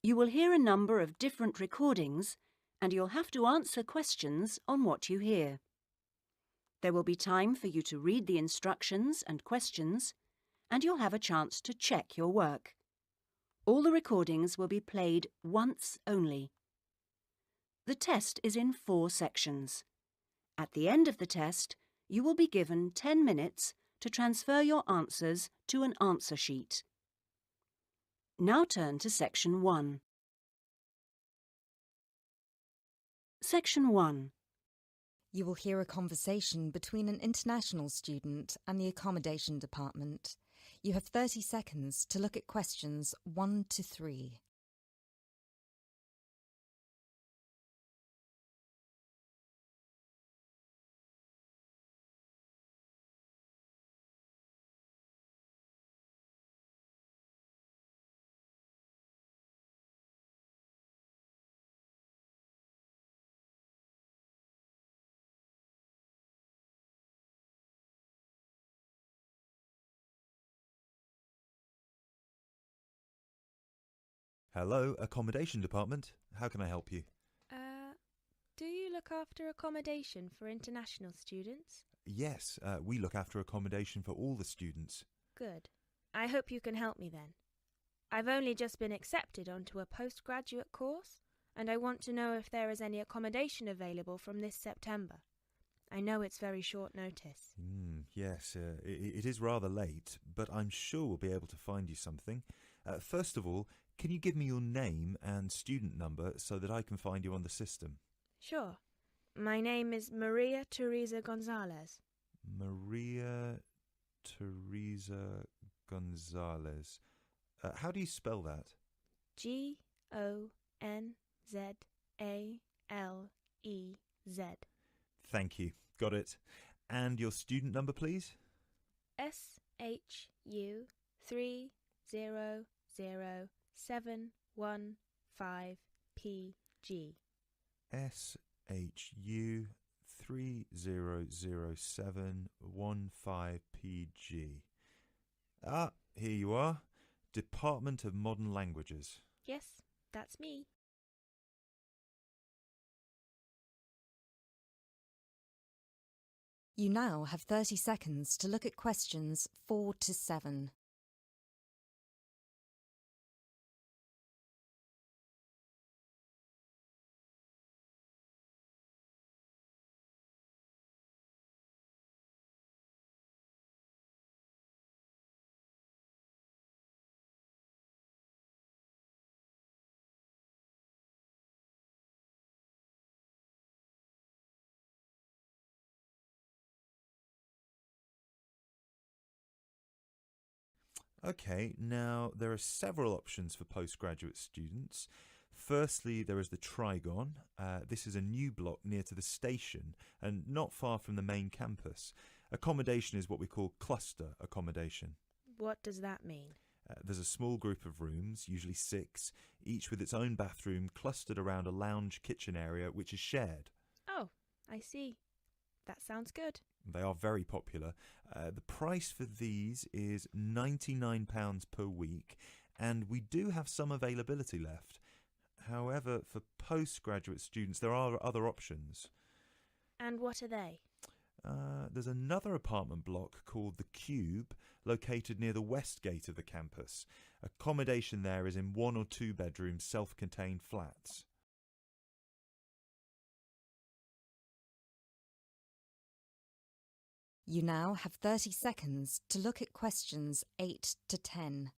You will hear a number of different recordings and you'll have to answer questions on what you hear. There will be time for you to read the instructions and questions, and you'll have a chance to check your work. All the recordings will be played once only. The test is in 4 sections. At the end of the test, you will be given 10 minutes to transfer your answers to an answer sheet. Now turn to Section 1. Section 1. You will hear a conversation between an international student and the accommodation department. You have 30 seconds to look at questions 1 to 3. Hello, accommodation department. How can I help you? Do you look after accommodation for international students? Yes, we look after accommodation for all the students. Good. I hope you can help me then. I've only just been accepted onto a postgraduate course, and I want to know if there is any accommodation available from this September. I know it's very short notice. Yes, it is rather late, but I'm sure we'll be able to find you something. First of all, can you give me your name and student number so that I can find you on the system? Sure. My name is Maria Teresa Gonzalez. Maria Teresa Gonzalez. How do you spell that? Gonzalez. Thank you. Got it. And your student number, please? SHU 300715PG. SHU 300715PG. Ah, here you are. Department of Modern Languages. Yes, that's me. You now have 30 seconds to look at questions 4 to 7. Okay, now there are several options for postgraduate students. Firstly, there is the Trigon. This is a new block near to the station and not far from the main campus. Accommodation is what we call cluster accommodation. What does that mean? There's a small group of rooms, usually 6, each with its own bathroom clustered around a lounge kitchen area which is shared. Oh, I see. That sounds good. They are very popular. The price for these is £99 per week, and we do have some availability left. However, for postgraduate students, there are other options. And what are they? There's another apartment block called The Cube, located near the west gate of the campus. Accommodation there is in 1 or 2 bedroom self-contained flats. You now have 30 seconds to look at questions 8 to 10.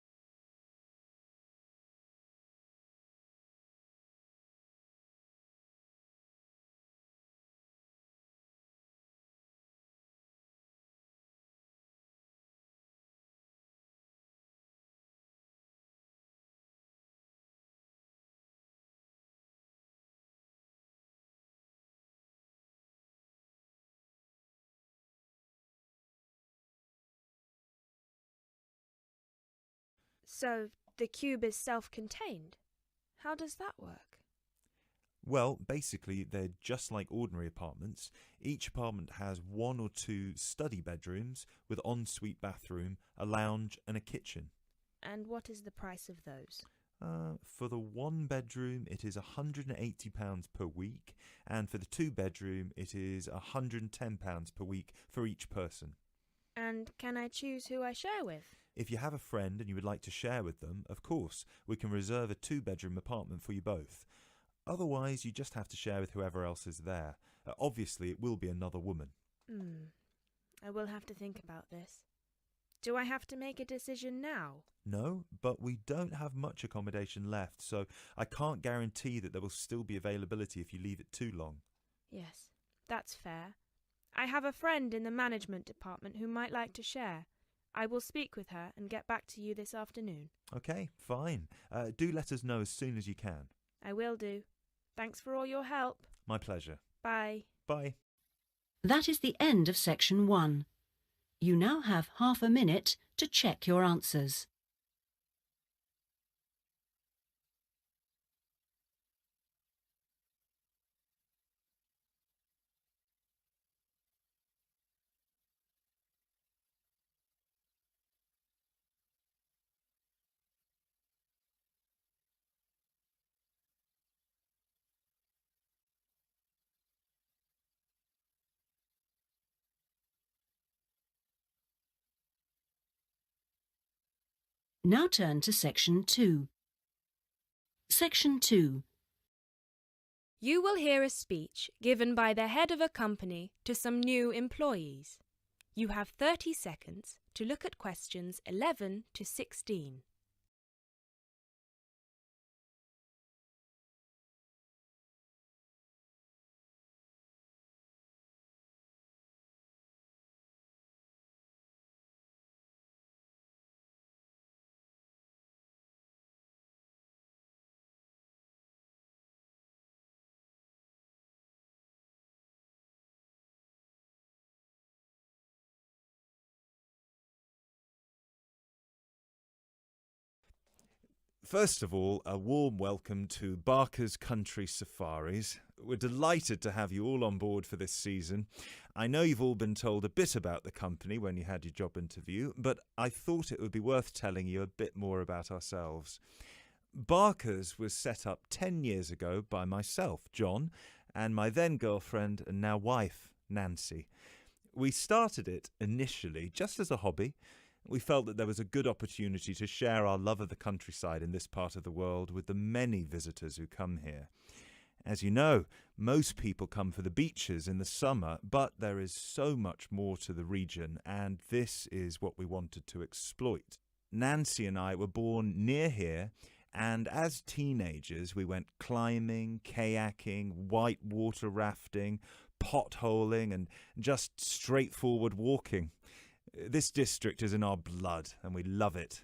So, the cube is self-contained. How does that work? Well, basically, they're just like ordinary apartments. Each apartment has 1 or 2 study bedrooms with ensuite bathroom, a lounge and a kitchen. And what is the price of those? For the one bedroom, it is £180 per week, and for the two bedroom, it is £110 per week for each person. And can I choose who I share with? If you have a friend and you would like to share with them, of course, we can reserve a two-bedroom apartment for you both. Otherwise, you just have to share with whoever else is there. Obviously, it will be another woman. I will have to think about this. Do I have to make a decision now? No, but we don't have much accommodation left, so I can't guarantee that there will still be availability if you leave it too long. Yes, that's fair. I have a friend in the management department who might like to share. I will speak with her and get back to you this afternoon. Okay, fine. Do let us know as soon as you can. I will do. Thanks for all your help. My pleasure. Bye. Bye. That is the end of section 1. You now have half a minute to check your answers. Now turn to section 2. Section 2. You will hear a speech given by the head of a company to some new employees. You have 30 seconds to look at questions 11 to 16. First of all, a warm welcome to Barker's Country Safaris. We're delighted to have you all on board for this season. I know you've all been told a bit about the company when you had your job interview, but I thought it would be worth telling you a bit more about ourselves. Barker's was set up 10 years ago by myself, John, and my then girlfriend and now wife, Nancy. We started it initially just as a hobby. We felt that there was a good opportunity to share our love of the countryside in this part of the world with the many visitors who come here. As you know, most people come for the beaches in the summer, but there is so much more to the region, and this is what we wanted to exploit. Nancy and I were born near here, and as teenagers we went climbing, kayaking, whitewater rafting, potholing, and just straightforward walking. This district is in our blood, and we love it.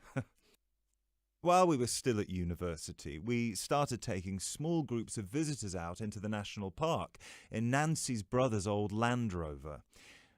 While we were still at university, we started taking small groups of visitors out into the national park in Nancy's brother's old Land Rover.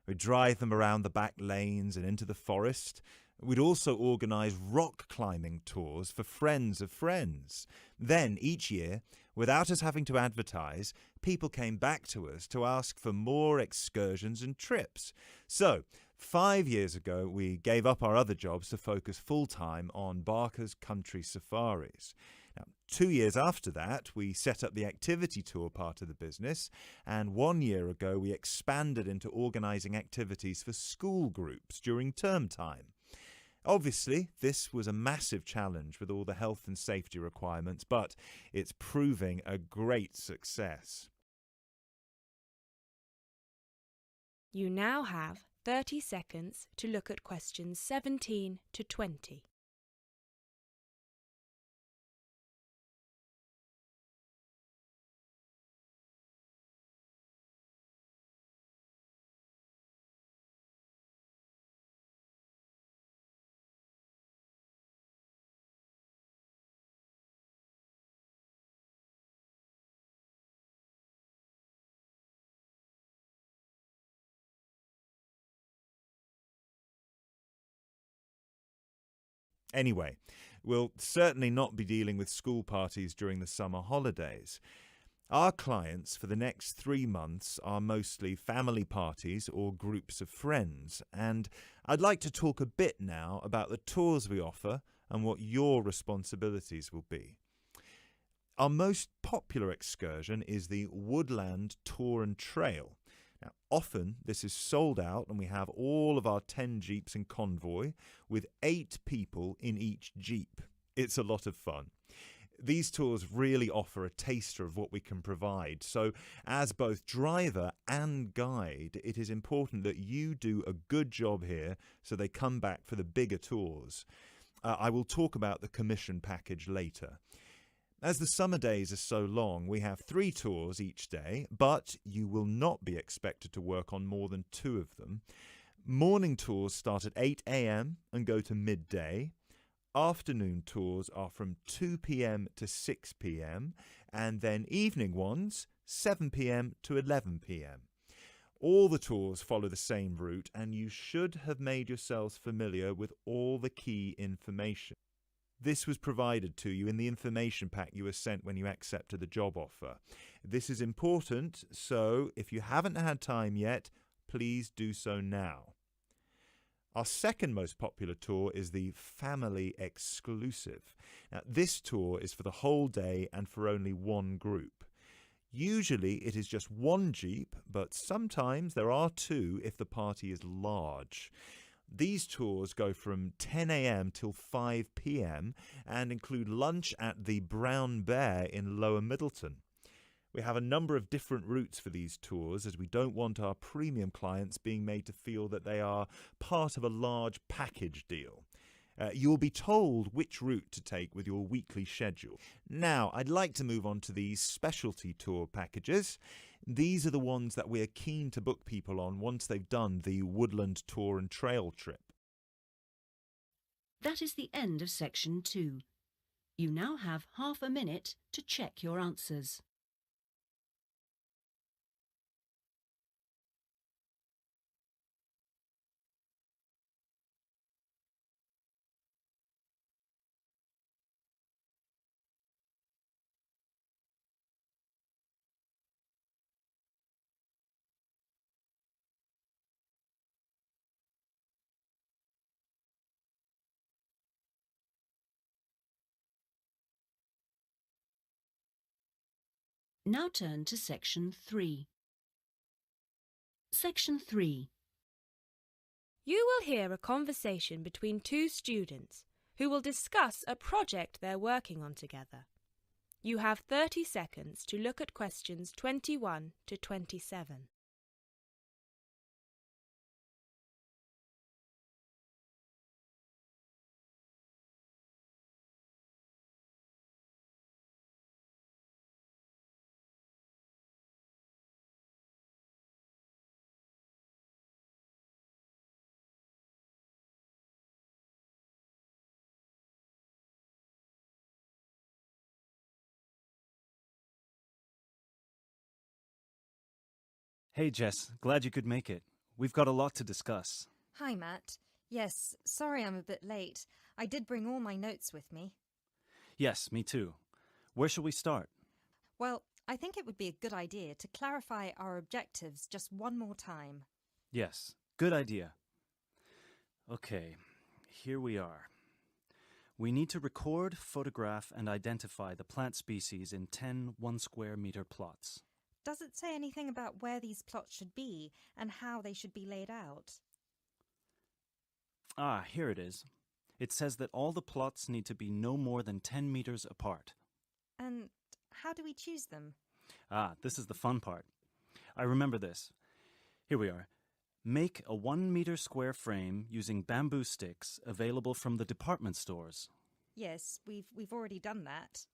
We'd drive them around the back lanes and into the forest. We'd also organise rock climbing tours for friends of friends. Then, each year, without us having to advertise, people came back to us to ask for more excursions and trips. So, 5 years ago, we gave up our other jobs to focus full-time on Barker's Country Safaris. Now, 2 years after that, we set up the activity tour part of the business, and 1 year ago, we expanded into organising activities for school groups during term time. Obviously, this was a massive challenge with all the health and safety requirements, but it's proving a great success. You now have 30 seconds to look at questions 17 to 20. Anyway, we'll certainly not be dealing with school parties during the summer holidays. Our clients for the next 3 months are mostly family parties or groups of friends, and I'd like to talk a bit now about the tours we offer and what your responsibilities will be. Our most popular excursion is the Woodland Tour and Trail. Now, often this is sold out and we have all of our 10 jeeps in convoy with 8 people in each jeep. It's a lot of fun. These tours really offer a taster of what we can provide. So as both driver and guide, it is important that you do a good job here so they come back for the bigger tours. I will talk about the commission package later. As the summer days are so long, we have 3 tours each day, but you will not be expected to work on more than 2 of them. Morning tours start at 8 a.m. and go to midday. Afternoon tours are from 2 p.m. to 6 p.m. and then evening ones 7 p.m. to 11 p.m. All the tours follow the same route and you should have made yourselves familiar with all the key information. This was provided to you in the information pack you were sent when you accepted the job offer. This is important, so if you haven't had time yet, please do so now. Our second most popular tour is the Family Exclusive. Now, this tour is for the whole day and for only one group. Usually it is just one jeep, but sometimes there are 2 if the party is large. These tours go from 10 a.m. till 5 p.m. and include lunch at the Brown Bear in Lower Middleton. We have a number of different routes for these tours as we don't want our premium clients being made to feel that they are part of a large package deal. You'll be told which route to take with your weekly schedule. Now, I'd like to move on to these specialty tour packages. These are the ones that we're keen to book people on once they've done the Woodland Tour and Trail trip. That is the end of section 2. You now have half a minute to check your answers. Now turn to section 3. Section 3. You will hear a conversation between 2 students who will discuss a project they're working on together. You have 30 seconds to look at questions 21 to 27. Hey Jess, glad you could make it. We've got a lot to discuss. Hi, Matt. Yes, sorry I'm a bit late. I did bring all my notes with me. Yes, me too. Where shall we start? Well, I think it would be a good idea to clarify our objectives just one more time. Yes, good idea. Okay, here we are. We need to record, photograph, and identify the plant species in 10 1-square-meter plots. Does it say anything about where these plots should be and how they should be laid out? Ah, here it is. It says that all the plots need to be no more than 10 meters apart. And how do we choose them? Ah, this is the fun part. I remember this. Here we are. Make a 1-meter square frame using bamboo sticks available from the department stores. Yes, we've already done that.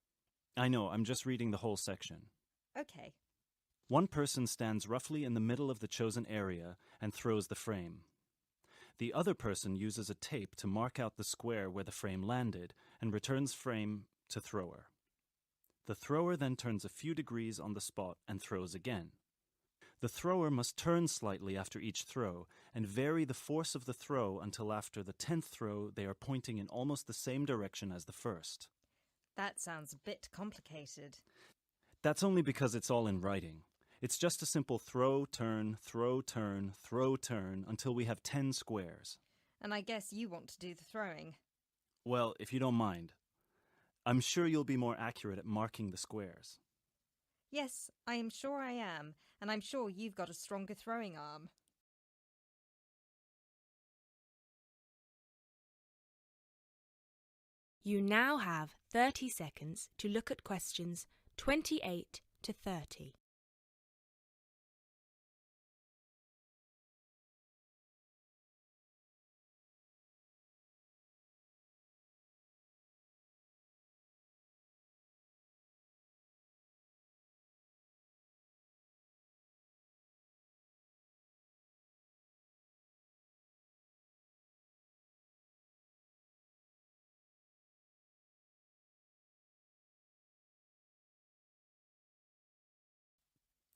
I know, I'm just reading the whole section. Okay. One person stands roughly in the middle of the chosen area and throws the frame. The other person uses a tape to mark out the square where the frame landed and returns frame to thrower. The thrower then turns a few degrees on the spot and throws again. The thrower must turn slightly after each throw and vary the force of the throw until after the 10th throw they are pointing in almost the same direction as the first. That sounds a bit complicated. That's only because it's all in writing. It's just a simple throw, turn, throw, turn, throw, turn until we have 10 squares. And I guess you want to do the throwing. Well, if you don't mind, I'm sure you'll be more accurate at marking the squares. Yes, I am sure I am, and I'm sure you've got a stronger throwing arm. You now have 30 seconds to look at questions 28 to 30.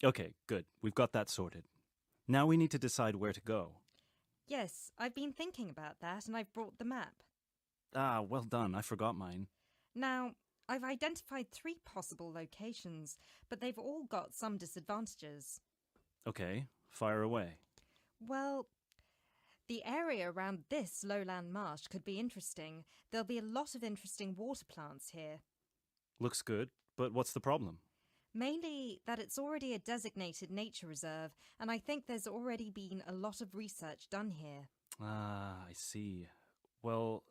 Okay, good. We've got that sorted. Now we need to decide where to go. Yes, I've been thinking about that, and I've brought the map. Ah, well done. I forgot mine. Now, I've identified 3 possible locations, but they've all got some disadvantages. Okay, fire away. Well, the area around this lowland marsh could be interesting. There'll be a lot of interesting water plants here. Looks good, but what's the problem? Mainly that it's already a designated nature reserve, and I think there's already been a lot of research done here. Ah, I see. Well,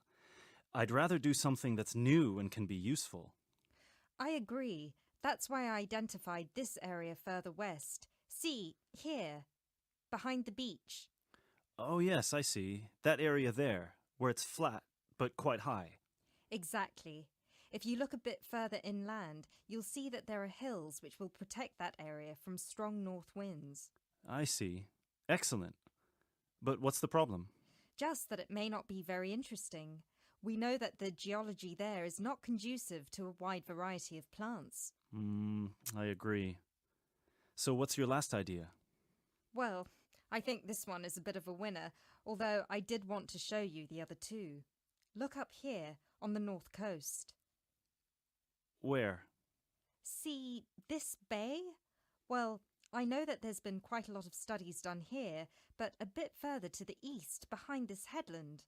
I'd rather do something that's new and can be useful. I agree. That's why I identified this area further west. See, here, behind the beach. Oh, yes, I see. That area there, where it's flat, but quite high. Exactly. If you look a bit further inland, you'll see that there are hills which will protect that area from strong north winds. I see. Excellent. But what's the problem? Just that it may not be very interesting. We know that the geology there is not conducive to a wide variety of plants. I agree. So what's your last idea? Well, I think this one is a bit of a winner, although I did want to show you the other 2. Look up here, on the north coast. Where? See this bay? Well, I know that there's been quite a lot of studies done here, but a bit further to the east, behind this headland.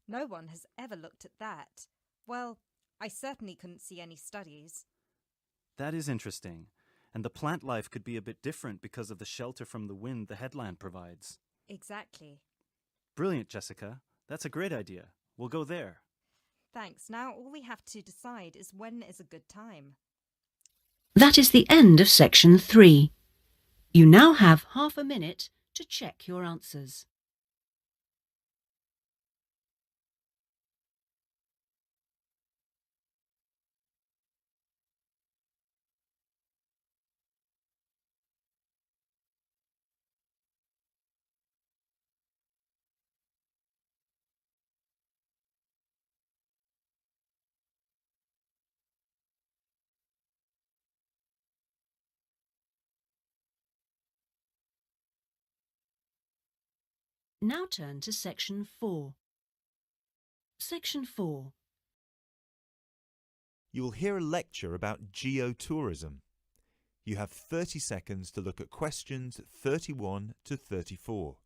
No one has ever looked at that. Well, I certainly couldn't see any studies. That is interesting. And the plant life could be a bit different because of the shelter from the wind the headland provides. Exactly. Brilliant, Jessica. That's a great idea. We'll go there. Thanks. Now all we have to decide is when is a good time. That is the end of section 3. You now have half a minute to check your answers. Now turn to section 4. Section 4. You will hear a lecture about geotourism. You have 30 seconds to look at questions 31 to 34.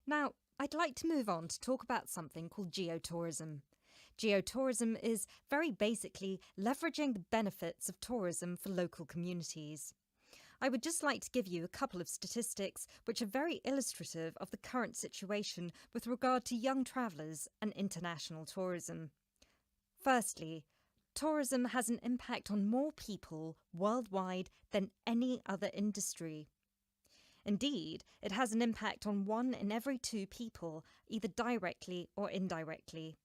Now, I'd like to move on to talk about something called geotourism. Geotourism is very basically leveraging the benefits of tourism for local communities. I would just like to give you a couple of statistics which are very illustrative of the current situation with regard to young travellers and international tourism. Firstly, tourism has an impact on more people worldwide than any other industry. Indeed, it has an impact on 1 in every 2 people, either directly or indirectly.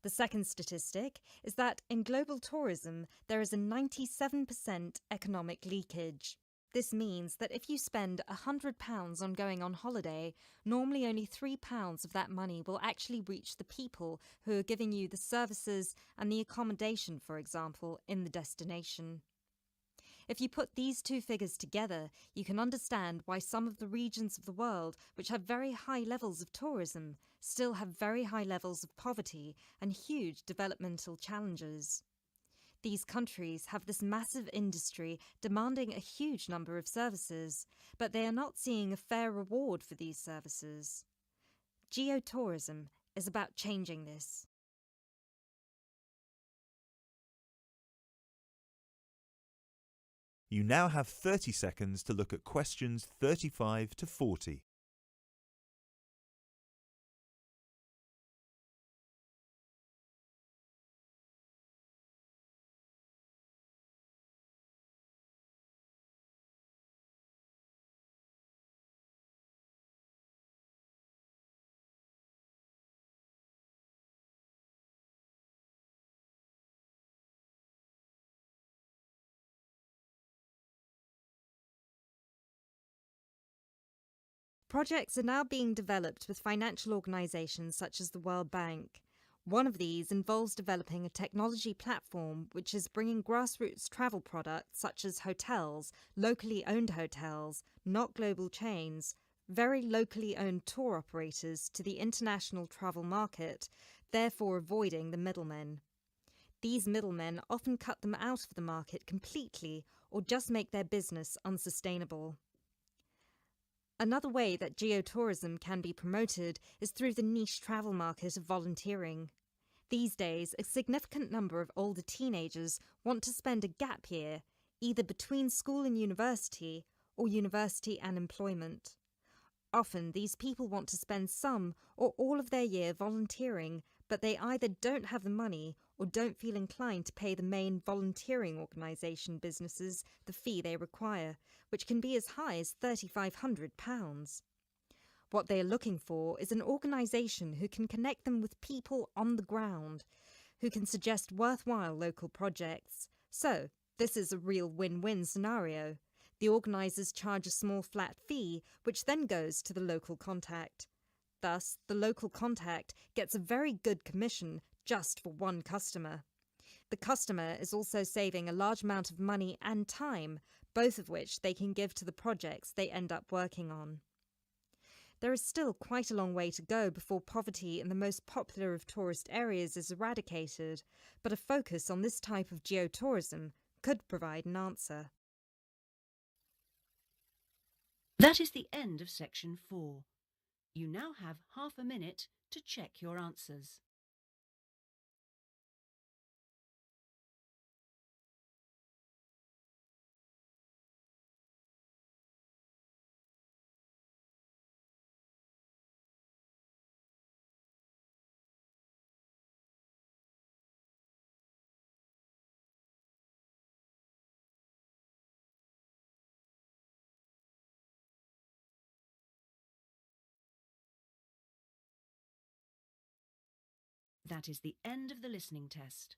The second statistic is that in global tourism, there is a 97% economic leakage. This means that if you spend £100 on going on holiday, normally only £3 of that money will actually reach the people who are giving you the services and the accommodation, for example, in the destination. If you put these two figures together, you can understand why some of the regions of the world which have very high levels of tourism still have very high levels of poverty and huge developmental challenges. These countries have this massive industry demanding a huge number of services, but they are not seeing a fair reward for these services. Geotourism is about changing this. You now have 30 seconds to look at questions 35 to 40. Projects are now being developed with financial organisations such as the World Bank. One of these involves developing a technology platform which is bringing grassroots travel products such as hotels, locally owned hotels, not global chains, very locally owned tour operators to the international travel market, therefore avoiding the middlemen. These middlemen often cut them out of the market completely or just make their business unsustainable. Another way that geotourism can be promoted is through the niche travel market of volunteering. These days, a significant number of older teenagers want to spend a gap year, either between school and university, or university and employment. Often, these people want to spend some or all of their year volunteering, but they either don't have the money or don't feel inclined to pay the main volunteering organisation businesses the fee they require, which can be as high as £3,500. What they are looking for is an organisation who can connect them with people on the ground, who can suggest worthwhile local projects. So, this is a real win-win scenario. The organisers charge a small flat fee, which then goes to the local contact. Thus, the local contact gets a very good commission just for one customer. The customer is also saving a large amount of money and time, both of which they can give to the projects they end up working on. There is still quite a long way to go before poverty in the most popular of tourist areas is eradicated, but a focus on this type of geotourism could provide an answer. That is the end of section 4. You now have half a minute to check your answers. That is the end of the listening test.